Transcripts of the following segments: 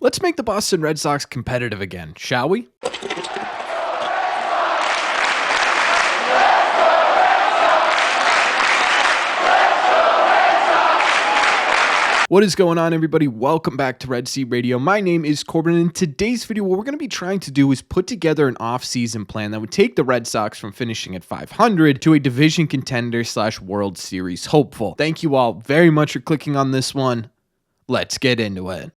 Let's make the Boston Red Sox competitive again, shall we? What is going on, everybody? Welcome back to Red Sea Radio. My name is Corbin, and in today's video, what we're going to be trying to do is put together an off-season plan that would take the Red Sox from finishing at 500 to a division contender / World Series hopeful. Thank you all very much for clicking on this one. Let's get into it.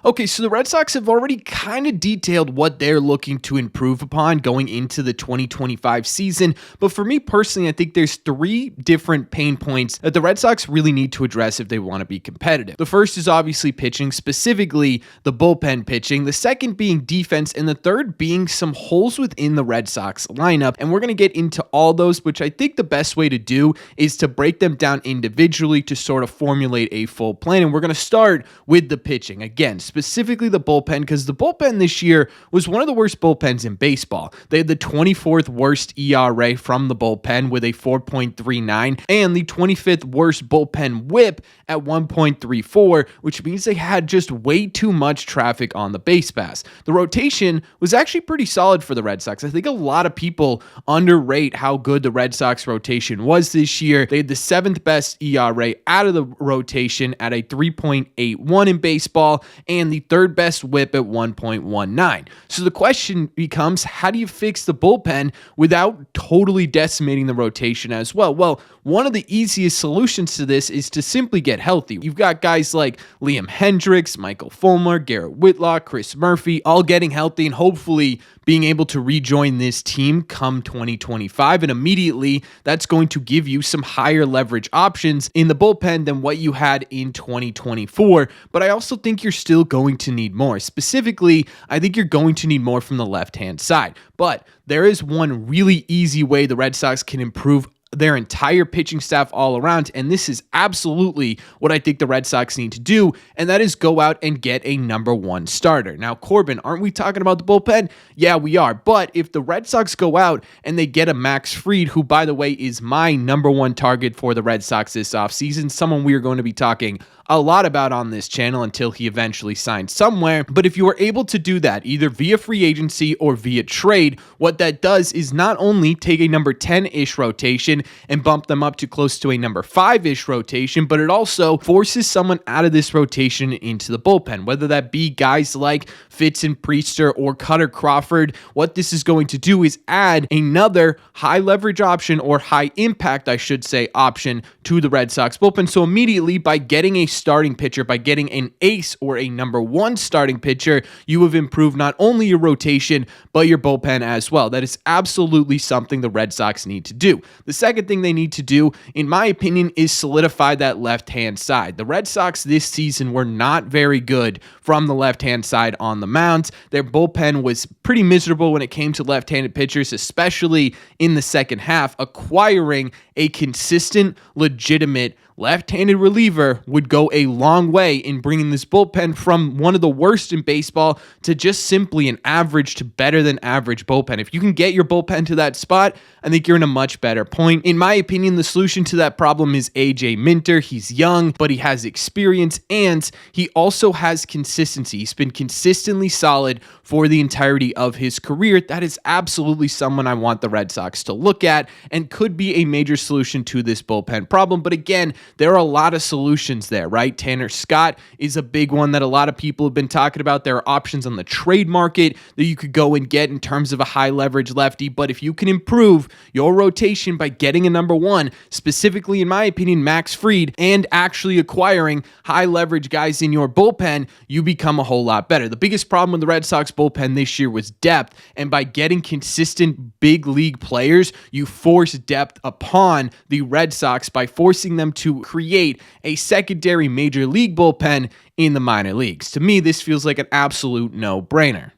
Okay, so the Red Sox have already kind of detailed what they're looking to improve upon going into the 2025 season, but for me personally, I think there's three different pain points that the Red Sox really need to address if they want to be competitive. The first is obviously pitching, specifically the bullpen pitching, the second being defense, and the third being some holes within the Red Sox lineup, and we're going to get into all those, which I think the best way to do is to break them down individually to sort of formulate a full plan, and we're going to start with the pitching. Again, specifically the bullpen, because the bullpen this year was one of the worst bullpens in baseball. They had the 24th worst ERA from the bullpen with a 4.39 and the 25th worst bullpen whip at 1.34, which means they had just way too much traffic on the base paths. The rotation was actually pretty solid for the Red Sox. I think a lot of people underrate how good the Red Sox rotation was this year. They had the 7th best ERA out of the rotation at a 3.81 in baseball and the 3rd best whip at 1.19. So the question becomes, how do you fix the bullpen without totally decimating the rotation as well? Well, one of the easiest solutions to this is to simply get healthy. You've got guys like Liam Hendricks, Michael Fulmer, Garrett Whitlock, Chris Murphy, all getting healthy and hopefully being able to rejoin this team come 2025. And immediately that's going to give you some higher leverage options in the bullpen than what you had in 2024. But I also think you're still going to need more. Specifically, I think you're going to need more from the left-hand side. But there is one really easy way the Red Sox can improve their entire pitching staff all around, and this is absolutely what I think the Red Sox need to do, and that is go out and get a number one starter. Now, Corbin, aren't we talking about the bullpen? Yeah, we are, but if the Red Sox go out and they get a Max Fried, who, by the way, is my number one target for the Red Sox this offseason, someone we are going to be talking a lot about on this channel until he eventually signs somewhere. But if you are able to do that, either via free agency or via trade, what that does is not only take a number 10-ish rotation and bump them up to close to a number 5-ish rotation, but it also forces someone out of this rotation into the bullpen, whether that be guys like Fitz and Priester or Cutter Crawford. What this is going to do is add another high leverage option, or high impact, I should say, option to the Red Sox bullpen. So immediately, by getting a starting pitcher, by getting an ace or a number one starting pitcher, you have improved not only your rotation, but your bullpen as well. That is absolutely something the Red Sox need to do. The second thing they need to do, in my opinion, is solidify that left-hand side. The Red Sox this season were not very good from the left-hand side on the mound. Their bullpen was pretty miserable when it came to left-handed pitchers, especially in the second half. Acquiring a consistent, legitimate left-handed reliever would go a long way in bringing this bullpen from one of the worst in baseball to just simply an average to better than average bullpen. If you can get your bullpen to that spot, I think you're in a much better point. In my opinion, the solution to that problem is AJ Minter. He's young, but he has experience, and he also has consistency. He's been consistently solid for the entirety of his career. That is absolutely someone I want the Red Sox to look at and could be a major solution to this bullpen problem. But again, there are a lot of solutions there, right? Tanner Scott is a big one that a lot of people have been talking about. There are options on the trade market that you could go and get in terms of a high leverage lefty. But if you can improve your rotation by getting a number one, specifically, in my opinion, Max Fried, and actually acquiring high leverage guys in your bullpen, you become a whole lot better. The biggest problem with the Red Sox bullpen this year was depth. And by getting consistent big league players, you force depth upon the Red Sox by forcing them to create a secondary major league bullpen in the minor leagues. To me, this feels like an absolute no-brainer.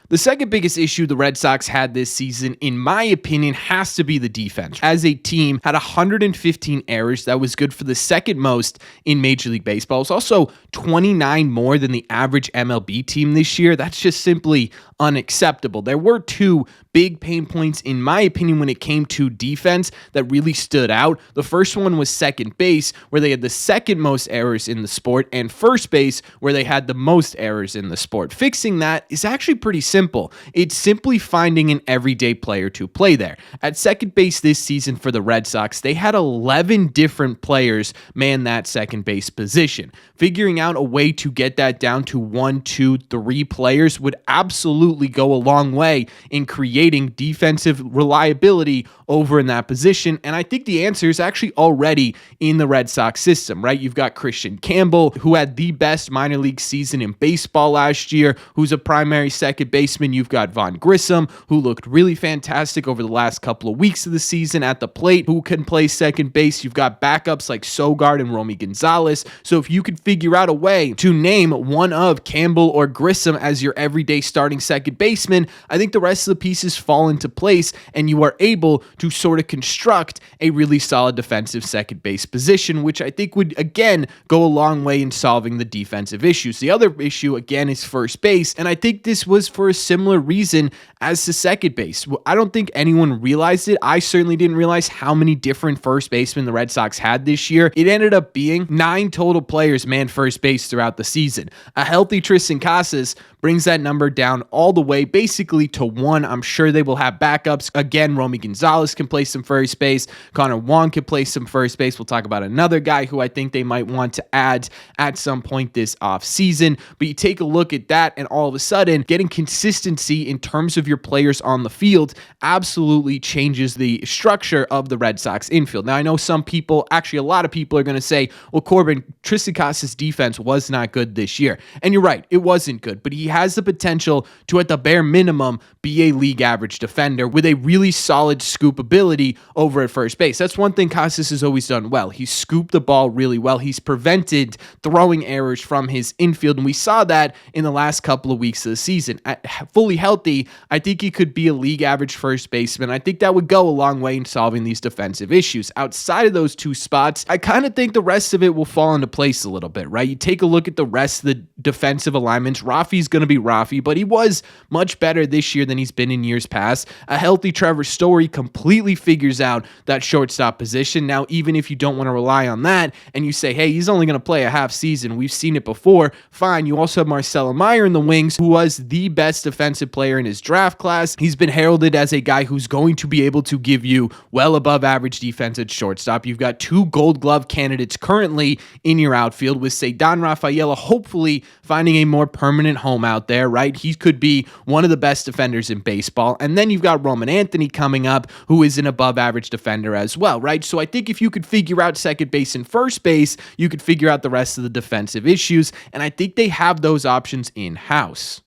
The second biggest issue the Red Sox had this season, in my opinion, has to be the defense. As a team, had 115 errors. That was good for the second most in Major League Baseball. It's also 29 more than the average MLB team this year. That's just simply unacceptable. There were two big pain points, in my opinion, when it came to defense that really stood out. The first one was second base, where they had the second most errors in the sport, and first base, where they had the most errors in the sport. Fixing that is actually pretty simple. It's simply finding an everyday player to play there. At second base this season for the Red Sox, they had 11 different players man that second base position. Figuring out a way to get that down to 1, 2, 3 players would absolutely go a long way in creating defensive reliability over in that position. And I think the answer is actually already in the Red Sox system, right? You've got Christian Campbell, who had the best minor league season in baseball last year, who's a primary second baseman. You've got Vaughn Grissom, who looked really fantastic over the last couple of weeks of the season at the plate, who can play second base. You've got backups like Sogard and Romy Gonzalez. So if you could figure out a way to name one of Campbell or Grissom as your everyday starting second baseman, I think the rest of the pieces fall into place, and you are able to sort of construct a really solid defensive second base position, which I think would, again, go a long way in solving the defensive issues. The other issue, again, is first base, and I think this was for a similar reason as to second base. I don't think anyone realized it. I certainly didn't realize how many different first basemen the Red Sox had this year. It ended up being 9 total players man first base throughout the season. A healthy Tristan Casas brings that number down all the way basically to 1. I'm sure they will have backups. Again, Romy Gonzalez can play some first base. Connor Wong can play some first base. We'll talk about another guy who I think they might want to add at some point this offseason. But you take a look at that, and all of a sudden, getting consistency in terms of your players on the field absolutely changes the structure of the Red Sox infield. Now, I know some people, actually a lot of people, are going to say, well, Corbin, Tristan Casas' defense was not good this year. And you're right, it wasn't good, but he has the potential to, at the bare minimum, be a league average defender with a really solid scoop ability over at first base. That's one thing Casas has always done well. He's scooped the ball really well. He's prevented throwing errors from his infield, and we saw that in the last couple of weeks of the season. At fully healthy, I think he could be a league average first baseman. I think that would go a long way in solving these defensive issues. Outside of those 2 spots, I kind of think the rest of it will fall into place a little bit, right? You take a look at the rest of the defensive alignments. Rafi's going to be Rafi, but he was much better this year than he's been in years past. A healthy Trevor Story completely figures out that shortstop position. Now, even if you don't want to rely on that and you say, hey, he's only going to play a half season, we've seen it before, fine. You also have Marcelo Meyer in the wings, who was the best defensive player in his draft class. He's been heralded as a guy who's going to be able to give you well above average defense at shortstop. You've got 2 Gold Glove candidates currently in your outfield, with Ceddanne Rafaela hopefully finding a more permanent home out there, right? He could be one of the best defenders in baseball. And then you've got Roman Anthony coming up, who is an above average defender as well, right? So I think if you could figure out second base and first base, you could figure out the rest of the defensive issues. And I think they have those options in-house.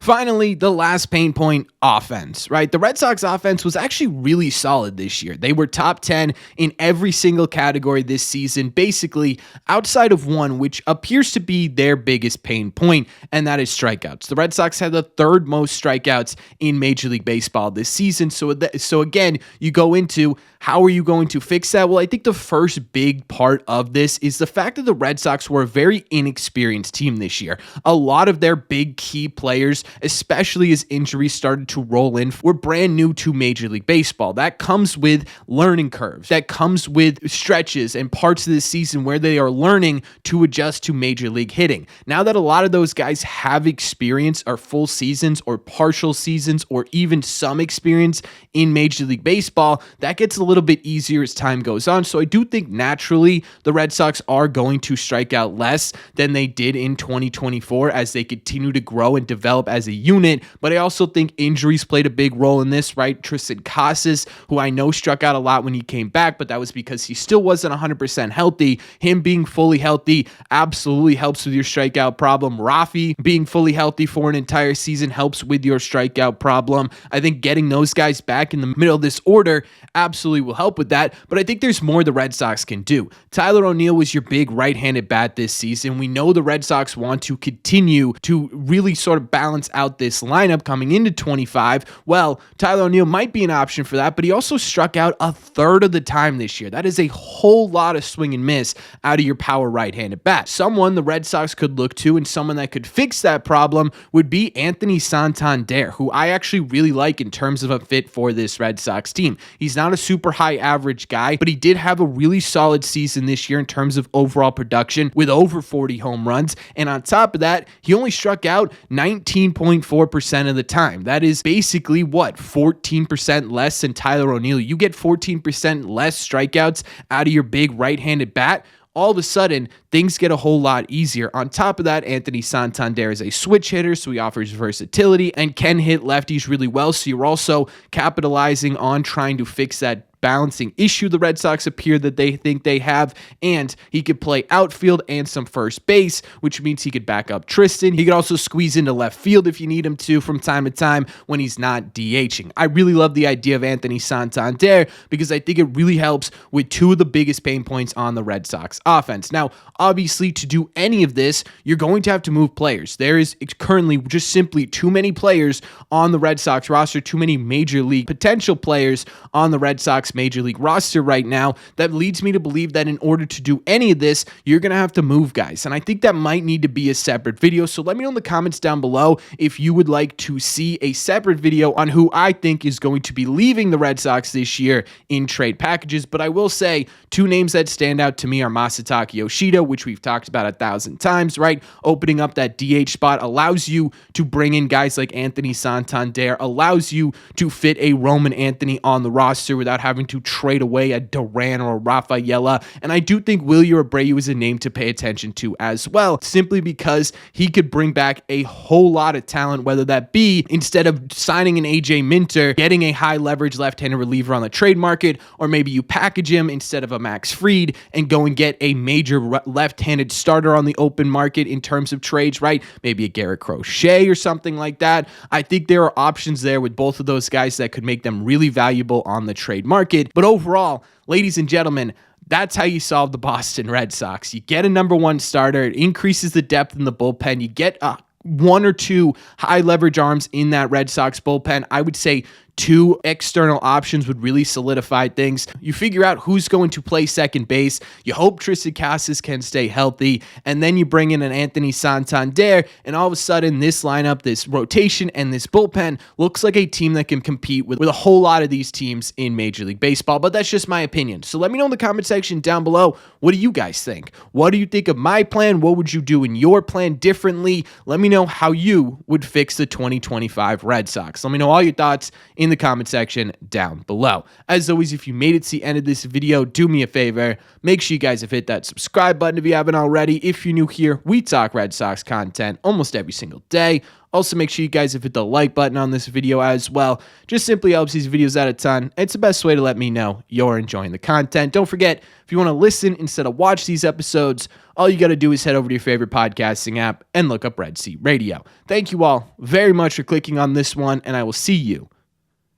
Finally, the last pain point, offense, right? The Red Sox offense was actually really solid this year. They were top 10 in every single category this season, basically outside of one, which appears to be their biggest pain point, and that is strikeouts. The Red Sox had the 3rd most strikeouts in Major League Baseball this season. So again, you go into how are you going to fix that? Well, I think the first big part of this is the fact that the Red Sox were a very inexperienced team this year. A lot of their big key players, especially as injuries started to roll in, were brand new to Major League Baseball. That comes with learning curves. That comes with stretches and parts of the season where they are learning to adjust to Major League hitting. Now that a lot of those guys have experience, or full seasons or partial seasons, or even some experience in Major League Baseball, that gets a little bit easier as time goes on. So I do think naturally the Red Sox are going to strike out less than they did in 2024 as they continue to grow and develop as a unit. But I also think injuries played a big role in this, right? Tristan Casas, who I know struck out a lot when he came back, but that was because he still wasn't 100% healthy. Him being fully healthy absolutely helps with your strikeout problem. Rafi being fully healthy for an entire season helps with your strikeout problem. I think getting those guys back in the middle of this order absolutely hopefully will help with that, but I think there's more the Red Sox can do. Tyler O'Neill was your big right-handed bat this season. We know the Red Sox want to continue to really sort of balance out this lineup coming into 25. Well, Tyler O'Neill might be an option for that, but he also struck out a third of the time this year. That is a whole lot of swing and miss out of your power right-handed bat. Someone the Red Sox could look to and someone that could fix that problem would be Anthony Santander, who I actually really like in terms of a fit for this Red Sox team. He's not a super high average guy, but he did have a really solid season this year in terms of overall production with over 40 home runs. And on top of that, he only struck out 19.4% of the time. That is basically what, 14% less than Tyler O'Neill. You get 14% less strikeouts out of your big right-handed bat. All of a sudden, things get a whole lot easier. On top of that, Anthony Santander is a switch hitter, so he offers versatility and can hit lefties really well. So you're also capitalizing on trying to fix that balancing issue the Red Sox appear that they think they have, and he could play outfield and some first base, which means he could back up Tristan. He could also squeeze into left field if you need him to from time to time when he's not DHing. I really love the idea of Anthony Santander because I think it really helps with two of the biggest pain points on the Red Sox offense. Now, obviously, to do any of this, you're going to have to move players. There is currently just simply too many players on the Red Sox roster, too many major league potential players on the Red Sox major league roster right now. That leads me to believe that in order to do any of this, you're going to have to move guys. And I think that might need to be a separate video. So let me know in the comments down below if you would like to see a separate video on who I think is going to be leaving the Red Sox this year in trade packages. But I will say two names that stand out to me are Masataka Yoshida, which we've talked about 1,000 times, right? Opening up that DH spot allows you to bring in guys like Anthony Santander, allows you to fit a Roman Anthony on the roster without having to trade away a Duran or a Rafaela. And I do think Wilyer Abreu is a name to pay attention to as well, simply because he could bring back a whole lot of talent, whether that be instead of signing an AJ Minter, getting a high leverage left-handed reliever on the trade market, or maybe you package him instead of a Max Fried and go and get a major left-handed starter on the open market in terms of trades, right? Maybe a Garrett Crochet or something like that. I think there are options there with both of those guys that could make them really valuable on the trade market. But overall, ladies and gentlemen, that's how you solve the Boston Red Sox. You get a number one starter. It increases the depth in the bullpen. You get one or two high leverage arms in that Red Sox bullpen. I would say two external options would really solidify things. You figure out who's going to play second base. You hope Tristan Casas can stay healthy. And then you bring in an Anthony Santander. And all of a sudden, this lineup, this rotation, and this bullpen looks like a team that can compete with a whole lot of these teams in Major League Baseball. But that's just my opinion. So let me know in the comment section down below. What do you guys think? What do you think of my plan? What would you do in your plan differently? Let me know how you would fix the 2025 Red Sox. Let me know all your thoughts in the comment section down below. As always, if you made it to the end of this video, do me a favor. Make sure you guys have hit that subscribe button if you haven't already. If you're new here, we talk Red Sox content almost every single day. Also, make sure you guys have hit the like button on this video as well. Just simply helps these videos out a ton. It's the best way to let me know you're enjoying the content. Don't forget, if you want to listen instead of watch these episodes, all you got to do is head over to your favorite podcasting app and look up Red Seat Radio. Thank you all very much for clicking on this one, and I will see you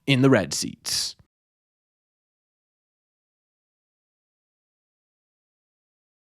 in the red seats.